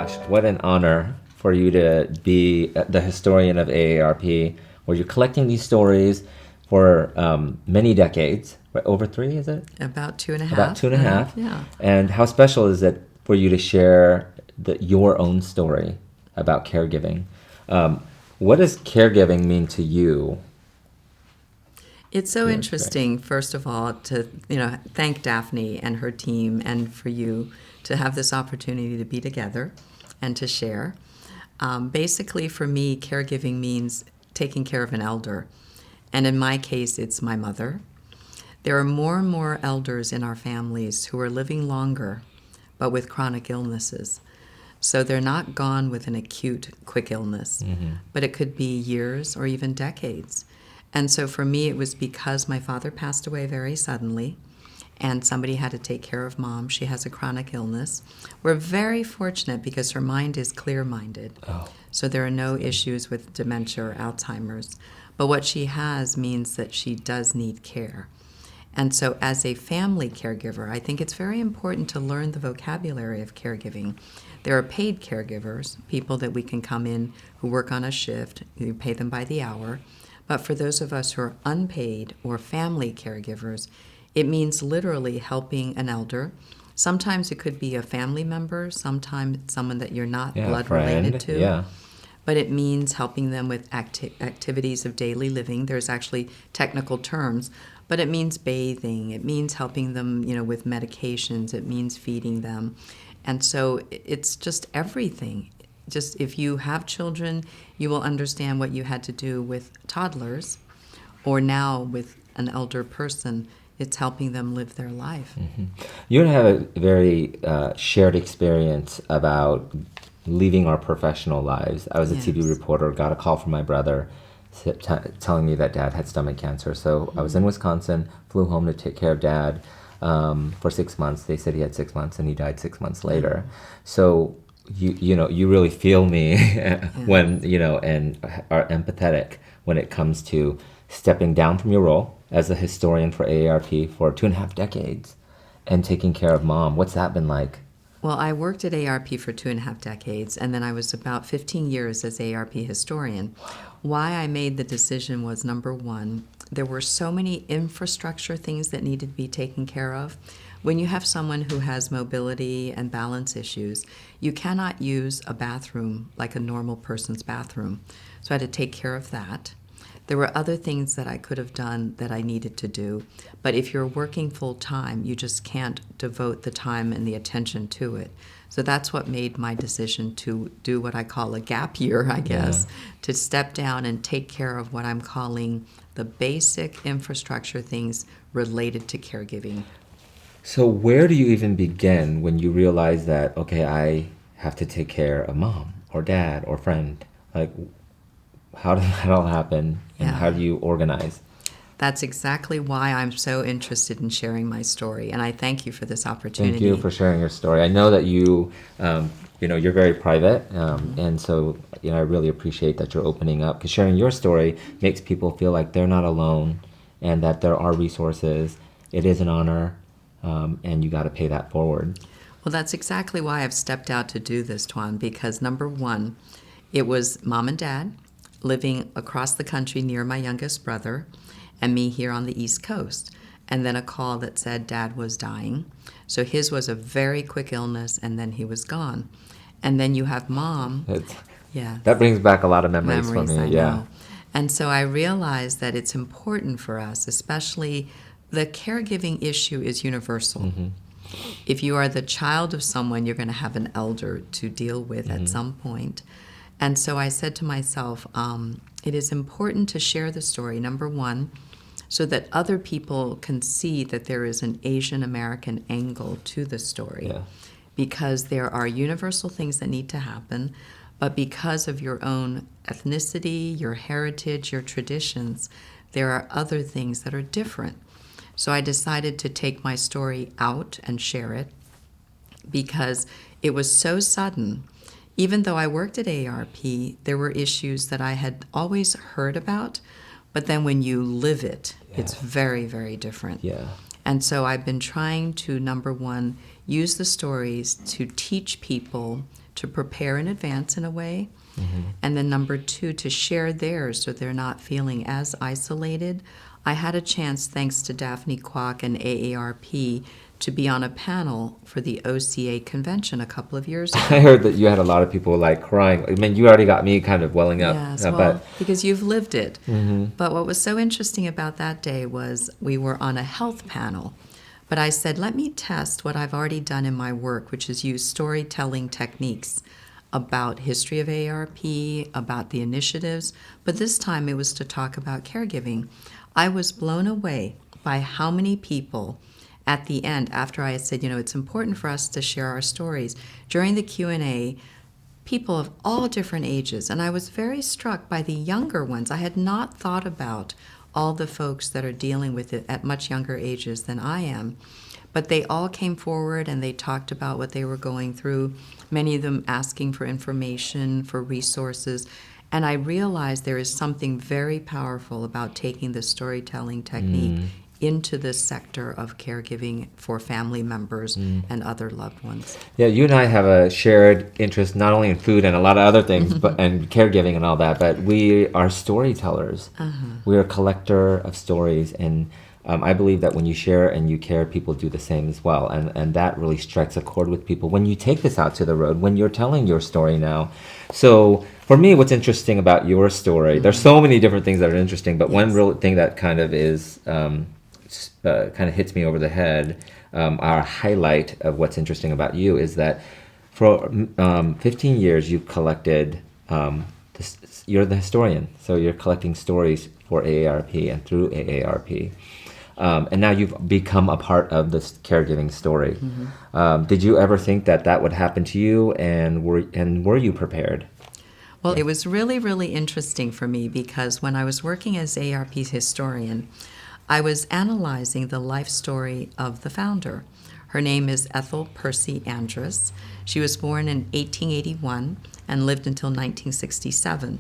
gosh, what an honor for you to be the historian of AARP, where you're collecting these stories for many decades, right? Over three, is it? About two and a half. About two and a half. Yeah. And how special is it for you to share your own story about caregiving? What does caregiving mean to you? It's so interesting, first of all, to thank Daphne and her team and for you to have this opportunity to be together and to share. Basically, for me, caregiving means taking care of an elder. And in my case, it's my mother. There are more and more elders in our families who are living longer, but with chronic illnesses. So they're not gone with an acute, quick illness, but it could be years or even decades. And so for me, it was because my father passed away very suddenly, and somebody had to take care of Mom. She has a chronic illness. We're very fortunate because her mind is clear-minded. Oh. So there are no issues with dementia or Alzheimer's. But what she has means that she does need care. And so as a family caregiver, I think it's very important to learn the vocabulary of caregiving. There are paid caregivers, people that we can come in who work on a shift. You pay them by the hour. But for those of us who are unpaid or family caregivers, it means literally helping an elder. Sometimes it could be a family member, sometimes someone that you're not blood related to. Yeah. But it means helping them with activities of daily living. There's actually technical terms, but it means bathing. It means helping them, with medications. It means feeding them. And so it's just everything. Just if you have children, you will understand what you had to do with toddlers, or now with an elder person. It's helping them live their life. Mm-hmm. You and I have a very shared experience about leaving our professional lives. I was a TV reporter, got a call from my brother telling me that Dad had stomach cancer. So I was in Wisconsin, flew home to take care of Dad for 6 months. They said he had 6 months, and he died 6 months later. So you really feel me when, and are empathetic when it comes to stepping down from your role as a historian for AARP for 2.5 decades and taking care of Mom. What's that been like? Well, I worked at AARP for 2.5 decades, and then I was about 15 years as AARP historian. Why I made the decision was, number one, there were so many infrastructure things that needed to be taken care of. When you have someone who has mobility and balance issues, you cannot use a bathroom like a normal person's bathroom. So I had to take care of that. There were other things that I could have done that I needed to do. But if you're working full time, you just can't devote the time and the attention to it. So that's what made my decision to do what I call a gap year, I guess, to step down and take care of what I'm calling the basic infrastructure things related to caregiving. So where do you even begin when you realize that, okay, I have to take care of Mom or Dad or friend? Like, how does that all happen, and how do you organize? That's exactly why I'm so interested in sharing my story, and I thank you for this opportunity. Thank you for sharing your story. I know that you're very private, and so I really appreciate that you're opening up, because sharing your story makes people feel like they're not alone and that there are resources. It is an honor, and you got to pay that forward. Well, that's exactly why I've stepped out to do this, Toan, because number one, it was Mom and Dad living across the country near my youngest brother, and me here on the East Coast. And then a call that said Dad was dying. So his was a very quick illness, and then he was gone. And then you have Mom. That brings back a lot of memories for me. I know. And so I realized that it's important for us, especially the caregiving issue is universal. Mm-hmm. If you are the child of someone, you're going to have an elder to deal with at some point. And so I said to myself, it is important to share the story, number one, so that other people can see that there is an Asian American angle to the story. Yeah. Because there are universal things that need to happen, but because of your own ethnicity, your heritage, your traditions, there are other things that are different. So I decided to take my story out and share it because it was so sudden. Even though I worked at AARP, there were issues that I had always heard about, but then when you live it, it's very, very different. Yeah. And so I've been trying to, number one, use the stories to teach people to prepare in advance in a way. And then number 2, to share theirs so they're not feeling as isolated. I had a chance, thanks to Daphne Kwok and AARP, to be on a panel for the OCA convention a couple of years ago. I heard that you had a lot of people like crying. I mean, you already got me kind of welling up. Yes, well, because you've lived it. But what was so interesting about that day was we were on a health panel. But I said, let me test what I've already done in my work, which is use storytelling techniques about history of AARP, about the initiatives. But this time it was to talk about caregiving. I was blown away by how many people at the end, after I had said, it's important for us to share our stories, during the Q&A, people of all different ages. And I was very struck by the younger ones. I had not thought about all the folks that are dealing with it at much younger ages than I am. But they all came forward and they talked about what they were going through, many of them asking for information, for resources. And I realized there is something very powerful about taking the storytelling technique into this sector of caregiving for family members and other loved ones. Yeah, you and I have a shared interest not only in food and a lot of other things, but and caregiving and all that, but we are storytellers. We're a collector of stories, and I believe that when you share and you care, people do the same as well, and that really strikes a chord with people. When you take this out to the road, when you're telling your story now, so for me, what's interesting about your story, there's so many different things that are interesting, but one real thing that kind of is kind of hits me over the head, our highlight of what's interesting about you is that for 15 years you've collected, you're the historian, so you're collecting stories for AARP and through AARP. And now you've become a part of this caregiving story. Did you ever think that that would happen to you, and were you prepared? Well, it was really, really interesting for me because when I was working as AARP's historian, I was analyzing the life story of the founder. Her name is Ethel Percy Andrus. She was born in 1881 and lived until 1967.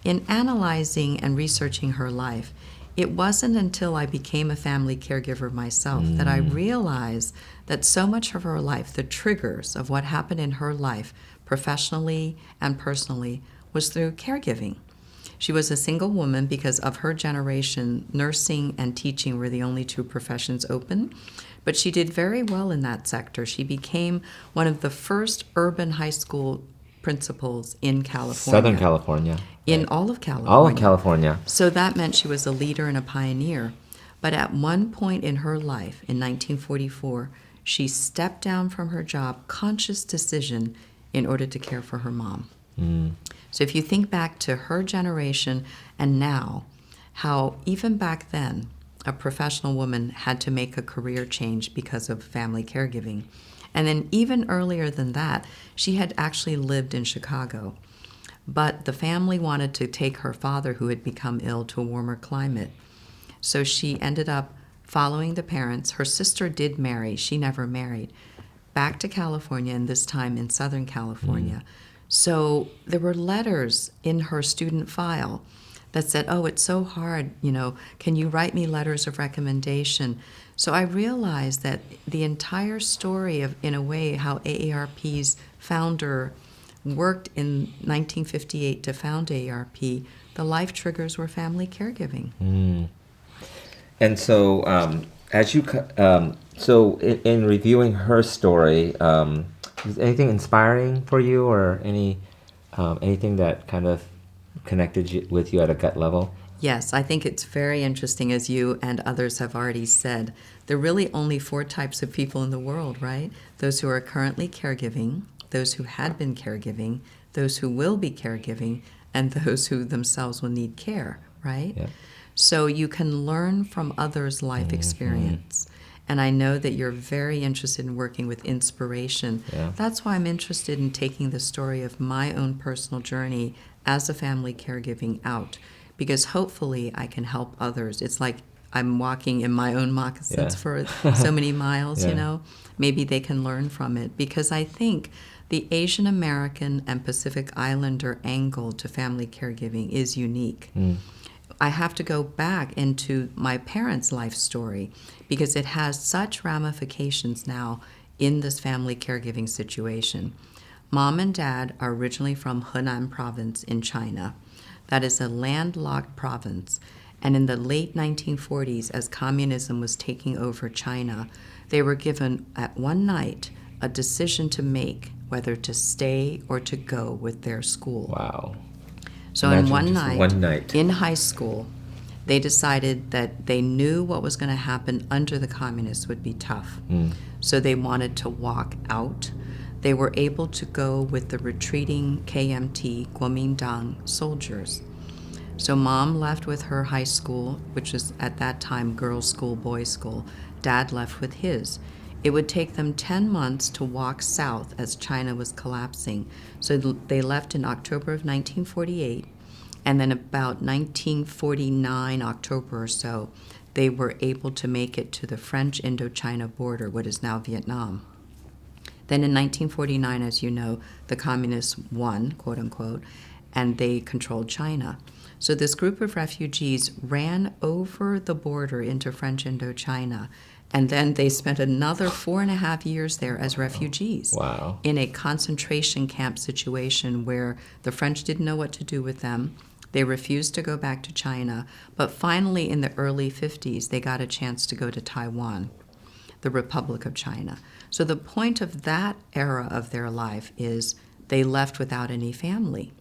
In analyzing and researching her life, it wasn't until I became a family caregiver myself that I realized that so much of her life, the triggers of what happened in her life, professionally and personally, was through caregiving. She was a single woman because of her generation. Nursing and teaching were the only two professions open, but she did very well in that sector. She became one of the first urban high school principals in California. Southern California. In all of California. All of California. So that meant she was a leader and a pioneer. But at one point in her life, in 1944, she stepped down from her job, conscious decision, in order to care for her mom. So if you think back to her generation and now, how even back then, a professional woman had to make a career change because of family caregiving. And then even earlier than that, she had actually lived in Chicago. But the family wanted to take her father, who had become ill, to a warmer climate. So she ended up following the parents. Her sister did marry. She never married. Back to California, and this time in Southern California. So there were letters in her student file that said, oh, it's so hard, can you write me letters of recommendation? So I realized that the entire story of, in a way, how AARP's founder worked in 1958 to found AARP, the life triggers were family caregiving. And so in reviewing her story, is anything inspiring for you, or anything that kind of connected with you at a gut level? Yes, I think it's very interesting, as you and others have already said. There are really only 4 types of people in the world, right? Those who are currently caregiving, those who had been caregiving, those who will be caregiving, and those who themselves will need care, right? Yeah. So you can learn from others' life experience. And I know that you're very interested in working with inspiration. Yeah. That's why I'm interested in taking the story of my own personal journey as a family caregiving out, because hopefully I can help others. It's like I'm walking in my own moccasins for so many miles, Maybe they can learn from it, because I think the Asian American and Pacific Islander angle to family caregiving is unique. I have to go back into my parents' life story because it has such ramifications now in this family caregiving situation. Mom and Dad are originally from Henan province in China. That is a landlocked province. And in the late 1940s, as communism was taking over China, they were given at one night a decision to make whether to stay or to go with their school. Wow. So Imagine in one just night, one night. in high school, they decided that they knew what was going to happen under the communists would be tough. So they wanted to walk out. They were able to go with the retreating KMT, Kuomintang soldiers. So Mom left with her high school, which was at that time girls' school, boys' school. Dad left with his. It would take them 10 months to walk south as China was collapsing. So they left in October of 1948, and then about 1949, October or so, they were able to make it to the French Indochina border, what is now Vietnam. Then in 1949, as you know, the communists won, quote unquote, and they controlled China. So this group of refugees ran over the border into French Indochina, and then they spent another 4.5 years there as refugees. Wow. In a concentration camp situation where the French didn't know what to do with them. They refused to go back to China, but finally in the early 50s, they got a chance to go to Taiwan, the Republic of China. So the point of that era of their life is they left without any family.